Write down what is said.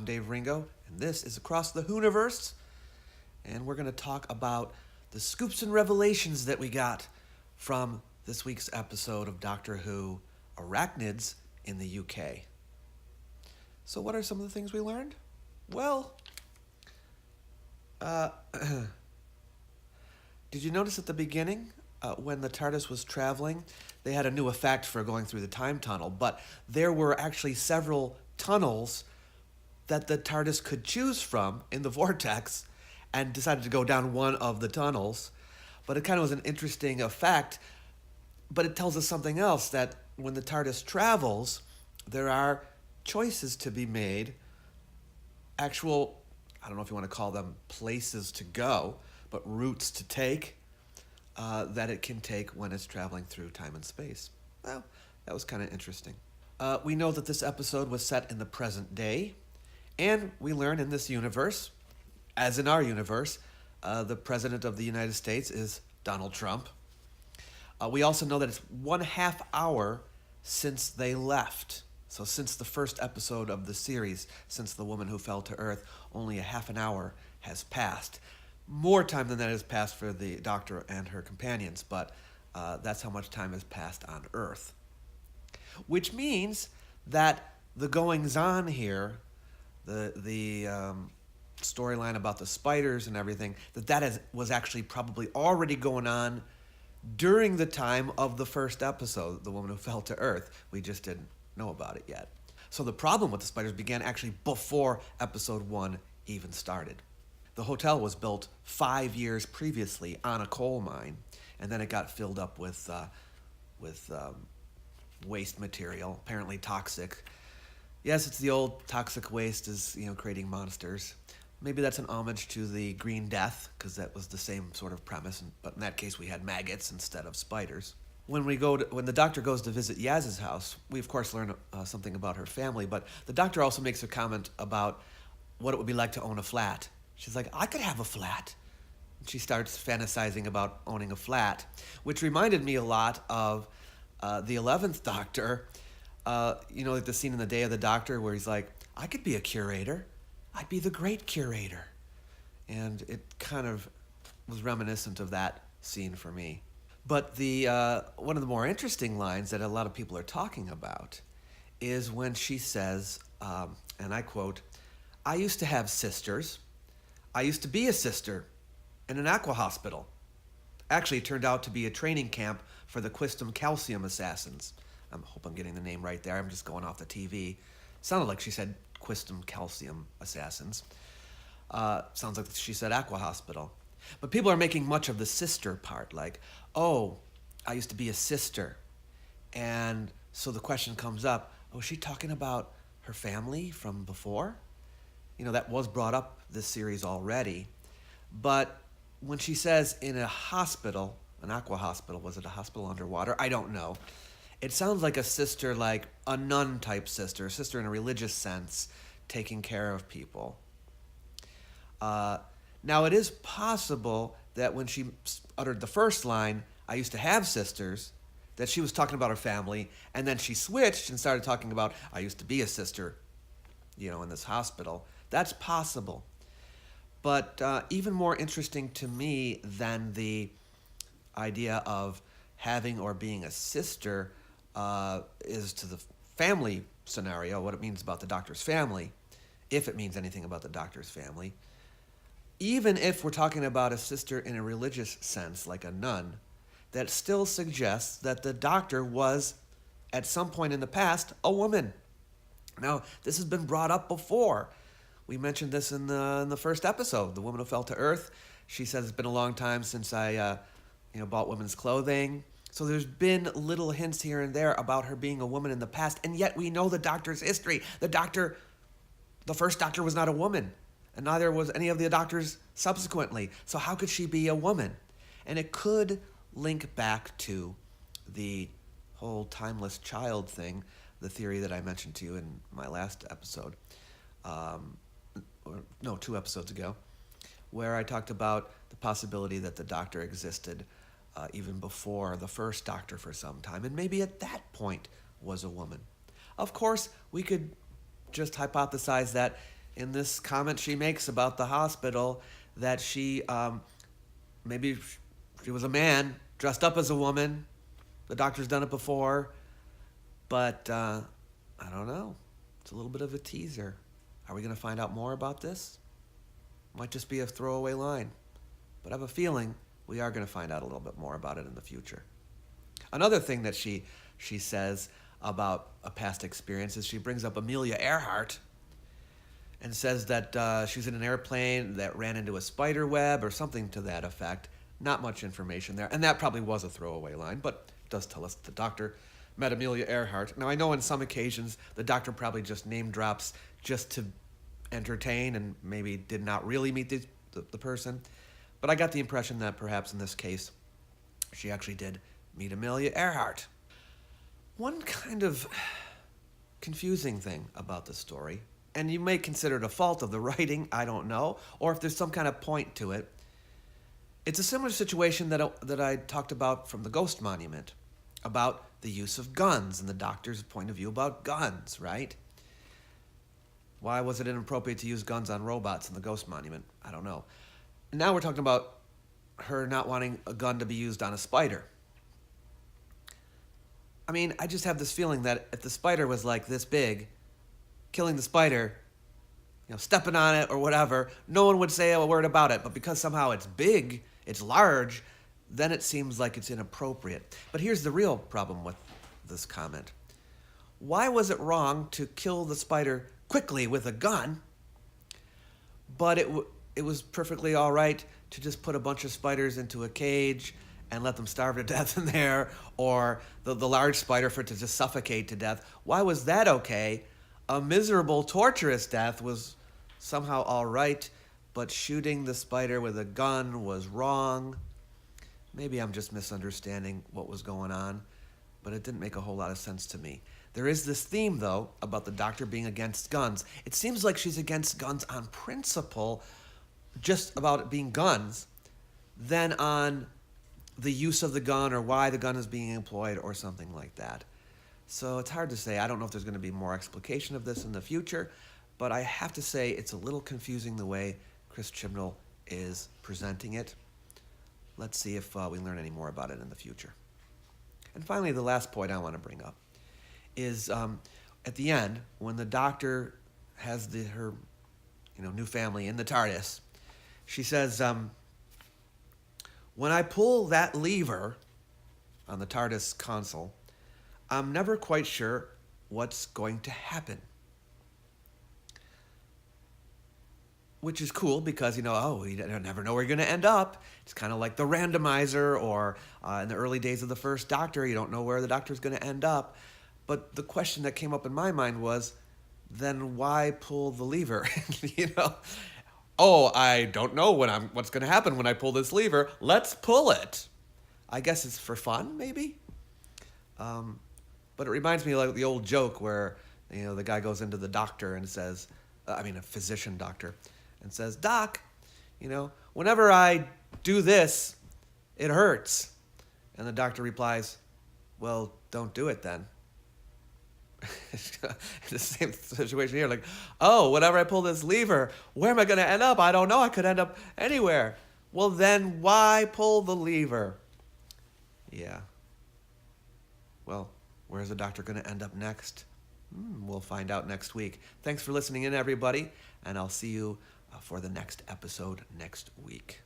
I'm Dave Ringo, and this is Across the Hooniverse, and we're going to talk about the scoops and revelations that we got from this week's episode of Doctor Who, Arachnids in the UK. So what are some of the things we learned? Well, did you notice at the beginning, when the TARDIS was traveling, they had a new effect for going through the time tunnel, but there were actually several tunnels that the TARDIS could choose from in the vortex, and decided to go down one of the tunnels. But it kind of was an interesting effect, but it tells us something else, that when the TARDIS travels, there are choices to be made, actual, I don't know if you want to call them places to go, but routes to take, that it can take when it's traveling through time and space. Well, that was kind of interesting. We know that this episode was set in the present day, and we learn in this universe, as in our universe, the President of the United States is Donald Trump. We also know that it's 1/2 hour since they left. So since the first episode of the series, since The Woman Who Fell to Earth, only a half an hour has passed. More time than that has passed for the Doctor and her companions, but that's how much time has passed on Earth. Which means that the goings-on here, the storyline about the spiders and everything, was actually probably already going on during the time of the first episode, The Woman Who Fell to Earth. We just didn't know about it yet. So the problem with the spiders began actually before episode 1 even started. The hotel was built 5 years previously on a coal mine, and then it got filled up with waste material, apparently toxic. Yes, it's the old toxic waste is, creating monsters. Maybe that's an homage to the Green Death, because that was the same sort of premise, but in that case we had maggots instead of spiders. When the Doctor goes to visit Yaz's house, we of course learn something about her family, but the Doctor also makes a comment about what it would be like to own a flat. She's like, I could have a flat. And she starts fantasizing about owning a flat, which reminded me a lot of the 11th Doctor. Like the scene in The Day of the Doctor where he's like, I could be a curator. I'd be the great curator. And it kind of was reminiscent of that scene for me. But one of the more interesting lines that a lot of people are talking about is when she says, and I quote, I used to have sisters. I used to be a sister in an aqua hospital. Actually, it turned out to be a training camp for the Quistum Calcium Assassins. I hope I'm getting the name right there. I'm just going off the TV. Sounded like she said Quistum Calcium Assassins. Sounds like she said aqua hospital. But people are making much of the sister part, like, oh, I used to be a sister. And so the question comes up, oh, is she talking about her family from before? That was brought up this series already. But when she says in a hospital, an aqua hospital, was it a hospital underwater? I don't know. It sounds like a sister, like a nun type sister, a sister in a religious sense, taking care of people. Now, it is possible that when she uttered the first line, I used to have sisters, that she was talking about her family, and then she switched and started talking about, I used to be a sister, in this hospital. That's possible. But even more interesting to me than the idea of having or being a sister is to the family scenario, what it means about the Doctor's family, if it means anything about the Doctor's family. Even if we're talking about a sister in a religious sense, like a nun, that still suggests that the Doctor was, at some point in the past, a woman. Now, this has been brought up before. We mentioned this in the first episode, The Woman Who Fell to Earth. She says it's been a long time since I bought women's clothing. So there's been little hints here and there about her being a woman in the past, and yet we know the Doctor's history. The first Doctor was not a woman, and neither was any of the Doctors subsequently. So how could she be a woman? And it could link back to the whole timeless child thing, the theory that I mentioned to you in my last episode. 2 episodes ago, where I talked about the possibility that the Doctor existed even before the first Doctor for some time, and maybe at that point was a woman. Of course, we could just hypothesize that in this comment she makes about the hospital that maybe she was a man dressed up as a woman. The doctor's done it before, but I don't know. It's a little bit of a teaser. Are we going to find out more about this? Might just be a throwaway line, but I have a feeling we are going to find out a little bit more about it in the future. Another thing that she says about a past experience is she brings up Amelia Earhart and says that she's in an airplane that ran into a spider web or something to that effect. Not much information there, and that probably was a throwaway line, but it does tell us the doctor met Amelia Earhart. Now, I know on some occasions the doctor probably just name drops just to entertain and maybe did not really meet the person, but I got the impression that perhaps in this case she actually did meet Amelia Earhart. One kind of confusing thing about the story, and you may consider it a fault of the writing, I don't know, or if there's some kind of point to it. It's a similar situation that I talked about from the Ghost Monument, about the use of guns and the doctor's point of view about guns, right? Why was it inappropriate to use guns on robots in the Ghost Monument? I don't know. And now we're talking about her not wanting a gun to be used on a spider. I mean, I just have this feeling that if the spider was like this big, killing the spider, stepping on it or whatever, no one would say a word about it. But because somehow it's big, it's large, then it seems like it's inappropriate. But here's the real problem with this comment. Why was it wrong to kill the spider quickly with a gun, but it was perfectly all right to just put a bunch of spiders into a cage and let them starve to death in there, or the large spider for it to just suffocate to death? Why was that okay? A miserable, torturous death was somehow all right, but shooting the spider with a gun was wrong. Maybe I'm just misunderstanding what was going on, but it didn't make a whole lot of sense to me. There is this theme, though, about the doctor being against guns. It seems like she's against guns on principle, just about it being guns, than on the use of the gun or why the gun is being employed or something like that. So it's hard to say. I don't know if there's going to be more explication of this in the future, but I have to say it's a little confusing the way Chris Chibnall is presenting it. Let's see if we learn any more about it in the future. And finally, the last point I want to bring up is at the end, when the doctor has her new family in the TARDIS, she says, when I pull that lever on the TARDIS console, I'm never quite sure what's going to happen. Which is cool because, you never know where you're going to end up. It's kind of like the randomizer, or in the early days of the first Doctor, you don't know where the Doctor's going to end up. But the question that came up in my mind was, then why pull the lever? Oh, I don't know what's going to happen when I pull this lever. Let's pull it. I guess it's for fun, maybe. But it reminds me of like the old joke where the guy goes into the doctor and says, a physician doctor, and says, "Doc, whenever I do this, it hurts." And the doctor replies, "Well, don't do it then." The same situation here, like, oh, whenever I pull this lever, where am I going to end up? I don't know. I could end up anywhere. Well, then why pull the lever? Yeah. Well, where's the doctor going to end up next? We'll find out next week. Thanks for listening in, everybody, and I'll see you for the next episode next week.